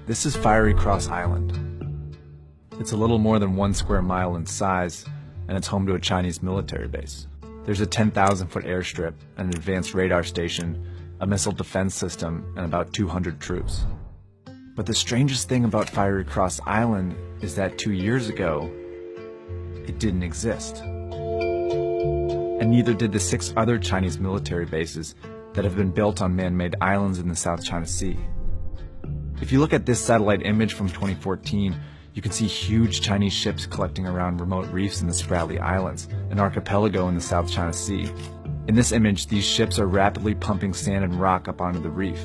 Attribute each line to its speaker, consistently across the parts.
Speaker 1: This is Fiery Cross Island. It's a little more than 1 square mile in size, and it's home to a Chinese military base. There's a 10,000-foot airstrip, an advanced radar station, a missile defense system, and about 200 troops. But the strangest thing about Fiery Cross Island is that 2 years ago, it didn't exist. And neither did the 6 other Chinese military bases that have been built on man-made islands in the South China Sea. If you look at this satellite image from 2014, you can see huge Chinese ships collecting around remote reefs in the Spratly Islands, an archipelago in the South China Sea. In this image, these ships are rapidly pumping sand and rock up onto the reef.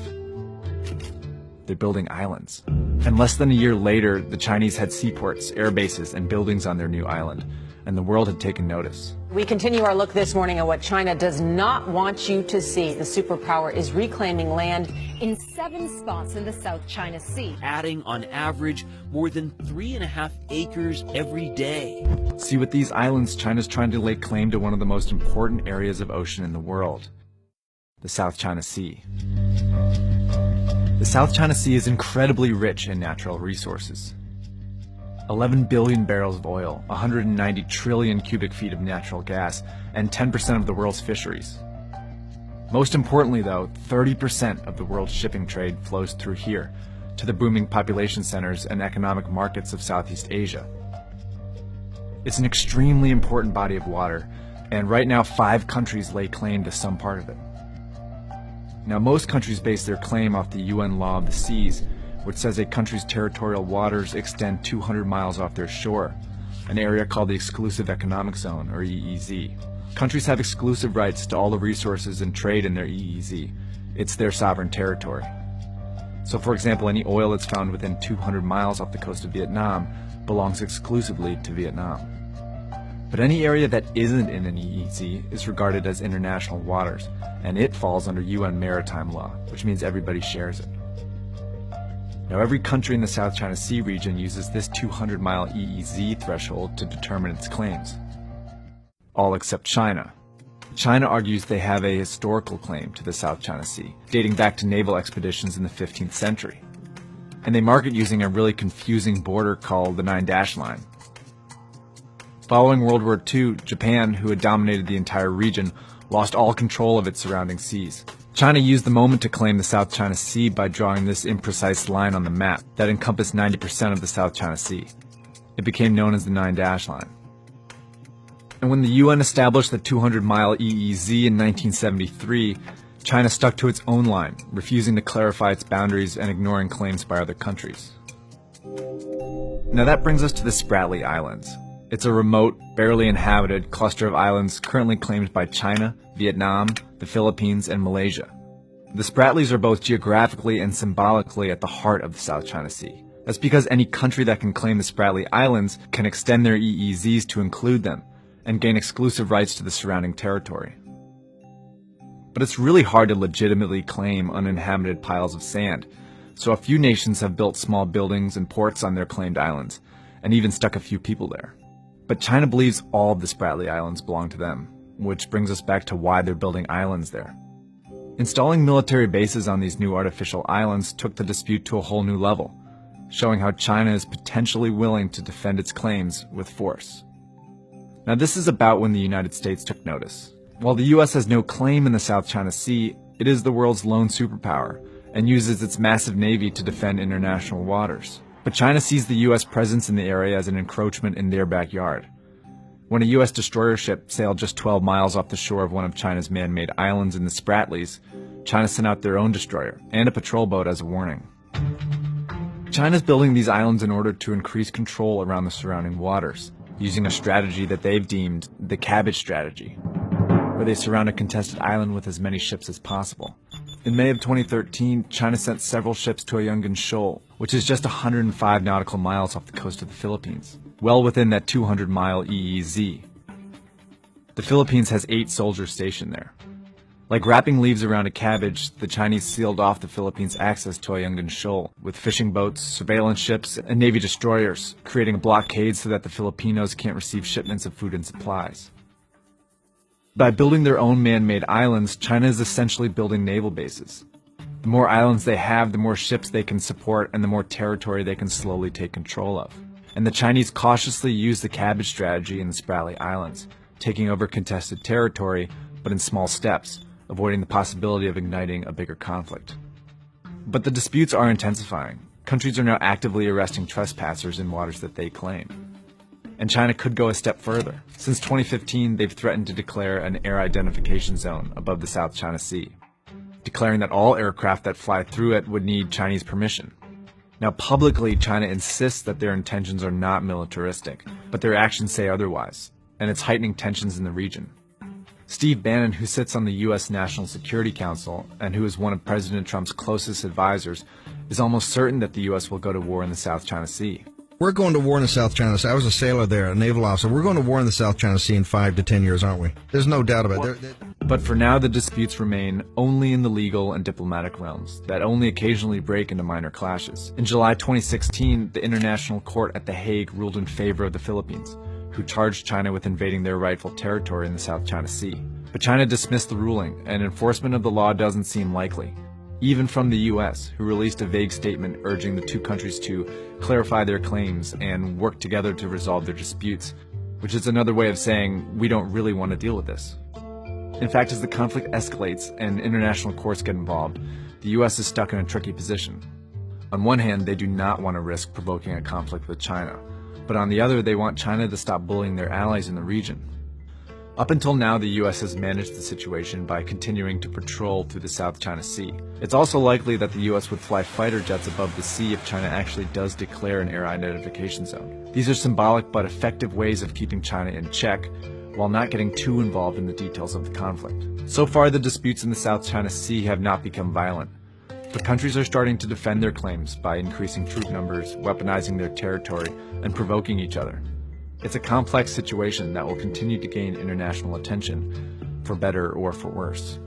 Speaker 1: They're building islands. And less than a year later, the Chinese had seaports, air bases, and buildings on their new island, and the world had taken notice.
Speaker 2: We continue our look this morning at what China does not want you to see. The superpower is reclaiming land
Speaker 3: in 7 spots in the South China Sea,
Speaker 4: adding on average more than 3.5 acres every day.
Speaker 1: See, with these islands, China's trying to lay claim to one of the most important areas of ocean in the world, the South China Sea. The South China Sea is incredibly rich in natural resources. 11 billion barrels of oil, 190 trillion cubic feet of natural gas, and 10% of the world's fisheries. Most importantly though, 30% of the world's shipping trade flows through here, to the booming population centers and economic markets of Southeast Asia. It's an extremely important body of water, and right now 5 countries lay claim to some part of it. Now, most countries base their claim off the UN Law of the Seas, which says a country's territorial waters extend 200 miles off their shore, an area called the Exclusive Economic Zone, or EEZ. Countries have exclusive rights to all the resources and trade in their EEZ. It's their sovereign territory. So, for example, any oil that's found within 200 miles off the coast of Vietnam belongs exclusively to Vietnam. But any area that isn't in an EEZ is regarded as international waters, and it falls under UN maritime law, which means everybody shares it. Now, every country in the South China Sea region uses this 200-mile EEZ threshold to determine its claims. All except China. China argues they have a historical claim to the South China Sea, dating back to naval expeditions in the 15th century. And they mark it using a really confusing border called the Nine-Dash Line. Following World War II, Japan, who had dominated the entire region, lost all control of its surrounding seas. China used the moment to claim the South China Sea by drawing this imprecise line on the map that encompassed 90% of the South China Sea. It became known as the Nine-Dash Line. And when the UN established the 200-mile EEZ in 1973, China stuck to its own line, refusing to clarify its boundaries and ignoring claims by other countries. Now that brings us to the Spratly Islands. It's a remote, barely inhabited cluster of islands currently claimed by China, Vietnam, the Philippines, and Malaysia. The Spratlys are both geographically and symbolically at the heart of the South China Sea. That's because any country that can claim the Spratly Islands can extend their EEZs to include them, and gain exclusive rights to the surrounding territory. But it's really hard to legitimately claim uninhabited piles of sand, so a few nations have built small buildings and ports on their claimed islands, and even stuck a few people there. But China believes all of the Spratly Islands belong to them, which brings us back to why they're building islands there. Installing military bases on these new artificial islands took the dispute to a whole new level, showing how China is potentially willing to defend its claims with force. Now, this is about when the United States took notice. While the US has no claim in the South China Sea, it is the world's lone superpower and uses its massive navy to defend international waters. But China sees the US presence in the area as an encroachment in their backyard. When a US destroyer ship sailed just 12 miles off the shore of one of China's man-made islands in the Spratlys, China sent out their own destroyer and a patrol boat as a warning. China's building these islands in order to increase control around the surrounding waters, using a strategy that they've deemed the cabbage strategy, where they surround a contested island with as many ships as possible. In May of 2013, China sent several ships to Ayungin Shoal, which is just 105 nautical miles off the coast of the Philippines, well within that 200-mile EEZ. The Philippines has 8 soldiers stationed there. Like wrapping leaves around a cabbage, the Chinese sealed off the Philippines' access to Ayungin Shoal with fishing boats, surveillance ships, and Navy destroyers, creating a blockade so that the Filipinos can't receive shipments of food and supplies. By building their own man-made islands, China is essentially building naval bases. The more islands they have, the more ships they can support, and the more territory they can slowly take control of. And the Chinese cautiously use the cabbage strategy in the Spratly Islands, taking over contested territory, but in small steps, avoiding the possibility of igniting a bigger conflict. But the disputes are intensifying. Countries are now actively arresting trespassers in waters that they claim. And China could go a step further. Since 2015, they've threatened to declare an air identification zone above the South China Sea, declaring that all aircraft that fly through it would need Chinese permission. Now, publicly, China insists that their intentions are not militaristic, but their actions say otherwise, and it's heightening tensions in the region. Steve Bannon, who sits on the U.S. National Security Council and who is one of President Trump's closest advisors, is almost certain that the U.S. will go to war in the South China Sea.
Speaker 5: We're going to war in the South China Sea. I was a sailor there, a naval officer. We're going to war in the South China Sea in 5 to 10 years, aren't we? There's no doubt about it.
Speaker 1: But for now, the disputes remain only in the legal and diplomatic realms that only occasionally break into minor clashes. In July 2016, the International Court at The Hague ruled in favor of the Philippines, who charged China with invading their rightful territory in the South China Sea. But China dismissed the ruling, and enforcement of the law doesn't seem likely, even from the U.S., who released a vague statement urging the two countries to clarify their claims and work together to resolve their disputes, which is another way of saying we don't really want to deal with this. In fact, as the conflict escalates and international courts get involved, the U.S. is stuck in a tricky position. On one hand, they do not want to risk provoking a conflict with China, but on the other, they want China to stop bullying their allies in the region. Up until now, the U.S. has managed the situation by continuing to patrol through the South China Sea. It's also likely that the U.S. would fly fighter jets above the sea if China actually does declare an air identification zone. These are symbolic but effective ways of keeping China in check, while not getting too involved in the details of the conflict. So far, the disputes in the South China Sea have not become violent, but countries are starting to defend their claims by increasing troop numbers, weaponizing their territory, and provoking each other. It's a complex situation that will continue to gain international attention, for better or for worse.